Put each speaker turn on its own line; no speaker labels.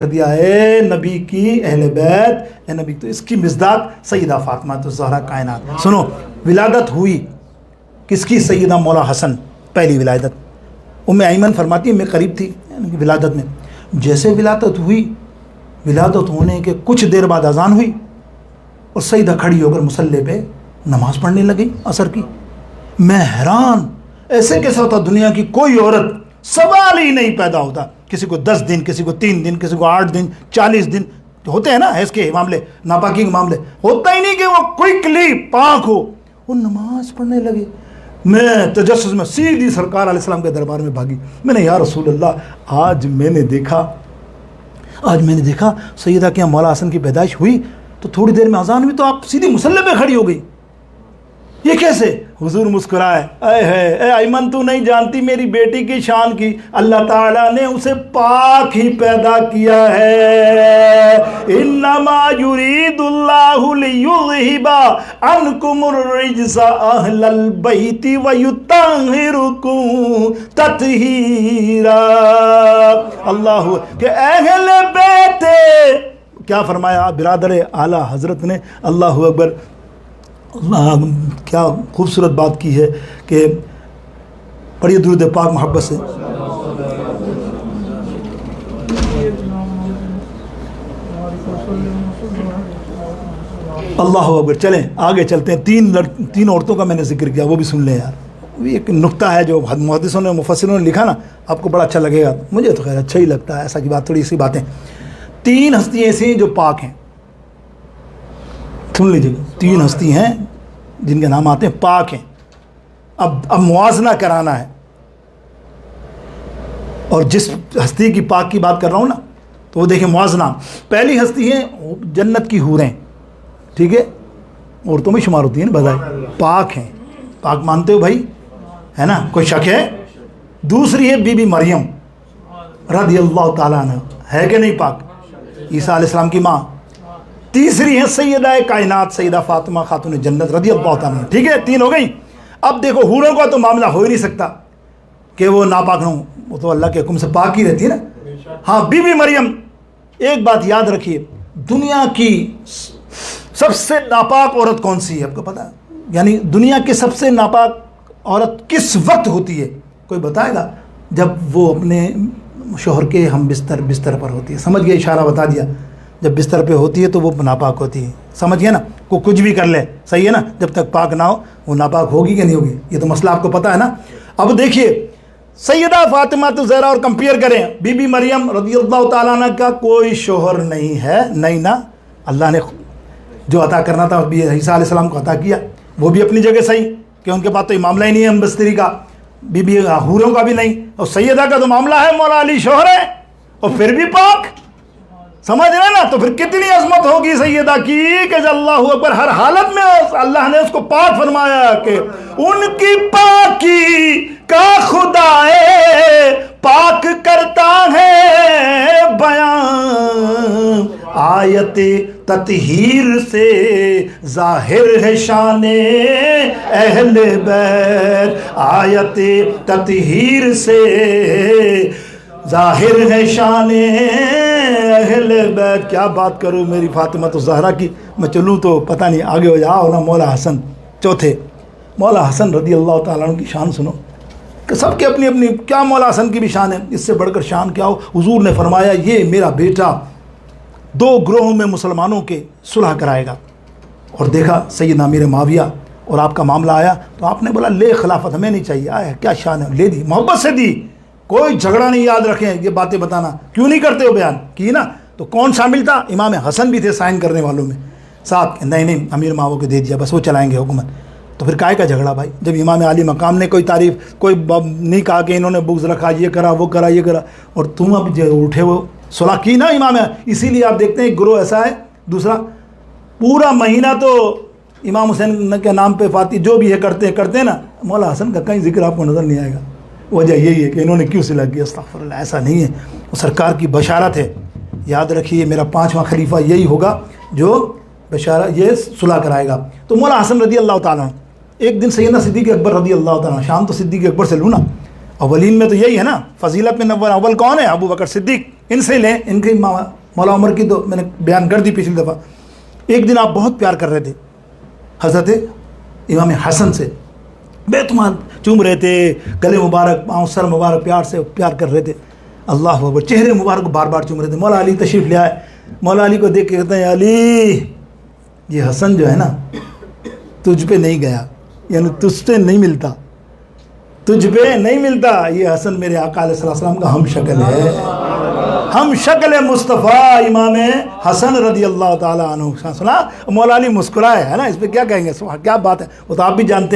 کر دیا اے نبی کی اہل بیت، اے نبی، تو اس کی مصداق سیدہ فاطمہ الزہرا کائنات۔ سنو، ولادت ہوئی کس کی؟ سیدہ مولا حسن، پہلی ولادت۔ ام ایمن فرماتی ہے میں قریب تھی ولادت میں، جیسے ولادت ہوئی، ولادت ہونے کے کچھ دیر بعد اذان ہوئی اور سیدہ کھڑی ہو کر مصلی پہ نماز پڑھنے لگی عصر کی۔ میں حیران، ایسے کیسا ہوتا؟ دنیا کی کوئی عورت، سوال ہی نہیں پیدا ہوتا، کسی کو 10 دن، کسی کو 3 دن، کسی کو 8 دن، 40 دن ہوتے ہیں نا حیض کے معاملے، ناپاکی کے معاملے، ہوتا ہی نہیں کہ وہ کوئکلی پاک ہو۔ وہ نماز پڑھنے لگے۔ میں تجسس میں سیدھی سرکار علیہ السلام کے دربار میں بھاگی۔ میں نے یا رسول اللہ، آج میں نے دیکھا سیدہ کے مولا حسن کی پیدائش ہوئی تو تھوڑی دیر میں اذان ہوئی تو آپ سیدھی مصلی پہ کھڑی ہو گئی، یہ کیسے؟ حضور مسکرائے، اے ایمن تو نہیں جانتی میری بیٹی کی شان کی، اللہ تعالیٰ نے اسے پاک ہی پیدا کیا ہے۔ انما یرید اللہ لیذہب عنکم الرجس اہل البیت ویطہرکم تطہیرا۔ اللہ کہ اہل بیت، کیا فرمایا برادر اعلیٰ حضرت نے؟ اللہ اکبر، اللہ کیا خوبصورت بات کی ہے کہ پڑھیے درود پاک محبت سے۔ اللہ اکبر۔ چلیں آگے چلتے ہیں۔ تین عورتوں کا میں نے ذکر کیا، وہ بھی سن لیں یار۔ وہ ایک نقطہ ہے جو محدثوں نے مفسروں نے لکھا نا، آپ کو بڑا اچھا لگے گا، مجھے تو خیر اچھا ہی لگتا ہے، ایسا کی بات تھوڑی سی باتیں۔ 3 ہستیاں ایسی ہیں جو پاک ہیں، سن لیجیے، 3 ہستی ہیں جن کے نام آتے ہیں پاک ہیں۔ اب موازنہ کرانا ہے، اور جس ہستی کی پاک کی بات کر رہا ہوں نا تو وہ دیکھیں موازنہ۔ پہلی ہستی ہے جنت کی حوریں، ٹھیک ہے، عورتوں میں شمار ہوتی ہیں نا، بظاہر پاک ہیں، پاک مانتے ہو بھائی، ہے نا، کوئی شک ہے؟ دوسری ہے بی بی مریم رضی اللہ تعالیٰ عنہ، ہے کہ نہیں پاک؟ عیسیٰ علیہ السلام کی ماں۔ تیسری ہے سیدہ کائنات سیدہ فاطمہ خاتون جنت رضی اللہ تعالیٰ عنہ، ٹھیک ہے، 3 ہو گئی۔ اب دیکھو حوروں کا تو معاملہ ہو ہی نہیں سکتا کہ وہ ناپاک ہوں، وہ تو اللہ کے حکم سے پاک ہی رہتی ہے نا۔ ہاں، بی بی مریم، ایک بات یاد رکھیے، دنیا کی سب سے ناپاک عورت کون سی ہے آپ کو پتہ ہے؟ یعنی دنیا کی سب سے ناپاک عورت کس وقت ہوتی ہے؟ کوئی بتائے گا؟ جب وہ اپنے شوہر کے ہم بستر پر ہوتی ہے، سمجھ گئے، اشارہ بتا دیا، جب بستر پہ ہوتی ہے تو وہ ناپاک ہوتی ہے، سمجھ گئے نا؟ کو کچھ بھی کر لے، صحیح ہے نا، جب تک پاک نہ ہو وہ ناپاک ہوگی کہ نہیں ہوگی، یہ تو مسئلہ آپ کو پتہ ہے نا۔ اب دیکھیے سیدہ فاطمہ الزہرا اور کمپیئر کریں، بی بی مریم رضی اللہ تعالیٰ عنہ کا کوئی شوہر نہیں ہے، نہیں نا، اللہ نے جو عطا کرنا تھا عیسیٰ علیہ السلام کو عطا کیا، وہ بھی اپنی جگہ صحیح کہ ان کے پاس تو معاملہ ہی نہیں ہے ہم بستری کا، بی بی حوروں کا بھی نہیں، اور سیدہ کا تو معاملہ ہے، مولا علی شوہر ہے اور پھر بھی پاک، سمجھ رہے نا؟ تو پھر کتنی عظمت ہوگی سیدہ کی کہ اللہ اکبر، ہر حالت میں اللہ نے اس کو پاک فرمایا کہ ان کی پاکی کا خدا پاک کرتا ہے بیان، آیت تطہیر سے ظاہر ہے شان اہل بیت، آیت تطہیر سے ظاہر ہے شان اہل بیت۔ کیا بات کروں میری فاطمہ الزہرا کی، میں چلوں تو پتہ نہیں آگے ہو جاؤ نا۔ مولا حسن چوتھے، مولا حسن رضی اللہ تعالیٰ عنہ کی شان سنو کہ سب کے اپنی اپنی، کیا مولا حسن کی بھی شان ہے، اس سے بڑھ کر شان کیا ہو؟ حضور نے فرمایا یہ میرا بیٹا 2 گروہوں میں مسلمانوں کے صلح کرائے گا، اور دیکھا سیدنا امیر معاویہ اور آپ کا معاملہ آیا تو آپ نے بولا لے خلافت، ہمیں نہیں چاہیے، آیا کیا شان ہے، لے دی، محبت سے دی، کوئی جھگڑا نہیں۔ یاد رکھیں یہ باتیں بتانا، کیوں نہیں کرتے ہو بیان کی نا؟ تو کون شامل تھا؟ امام حسن بھی تھے سائن کرنے والوں میں ساتھ، نہیں امیر معاویہ کو دے دیا، بس وہ چلائیں گے حکومت۔ تو پھر کائے کا جھگڑا بھائی؟ جب امام علی مقام نے کوئی تعریف، کوئی نہیں کہا کہ انہوں نے بغض رکھا، یہ کرا وہ کرا یہ کرا، اور تم اب اٹھے وہ صلح کی نا امام۔ اسی لیے آپ دیکھتے ہیں ایک گروہ ایسا ہے، دوسرا پورا مہینہ تو امام حسین کے نام پہ فاتح جو بھی ہے کرتے ہیں نا، مولا حسن کا کہیں ذکر آپ کو نظر نہیں آئے گا۔ وجہ یہی ہے کہ انہوں نے کیوں صلح کی، استغفر اللہ، ایسا نہیں ہے، وہ سرکار کی بشارت ہے۔ یاد رکھیے میرا 5واں خلیفہ یہی ہوگا جو بشارت، یہ صلح کرائے گا۔ تو مولا حسن رضی اللہ تعالیٰ عنہ، ایک دن سیدنا صدیق اکبر رضی اللہ تعالیٰ عنہ، شام تو صدیق اکبر سے لوں نا، اولین میں تو یہی ہے نا، فضیلت میں نمبر اول کون ہے؟ ابو بکر صدیق ان سے لیں، ان کی مولا عمر کی تو میں نے بیان کر دی پچھلی دفعہ. ایک دن آپ بہت پیار کر رہے تھے حضرت امام حسن سے، بے تمہار چوم رہے تھے، گلے مبارک، پاؤں، سر مبارک پیار سے پیار کر رہے تھے. اللہ اکبر، چہرے مبارک کو بار بار چوم رہے تھے. مولا علی تشریف لے آئے. مولا علی کو دیکھ کے کہتے ہیں علی یہ حسن جو ہے نا تجھ پہ نہیں گیا، یعنی تجھ پہ نہیں ملتا، تجھ پہ نہیں ملتا. یہ حسن میرے آقا علیہ السلام کا ہم شکل ہے، ہم شکل مصطفیٰ امام حسن رضی اللہ تعالیٰ عنہ. سنا مولا علی مسکرائے ہے نا، اس پہ کیا کہیں گے، کیا بات ہے، وہ تو آپ بھی جانتے ہیں.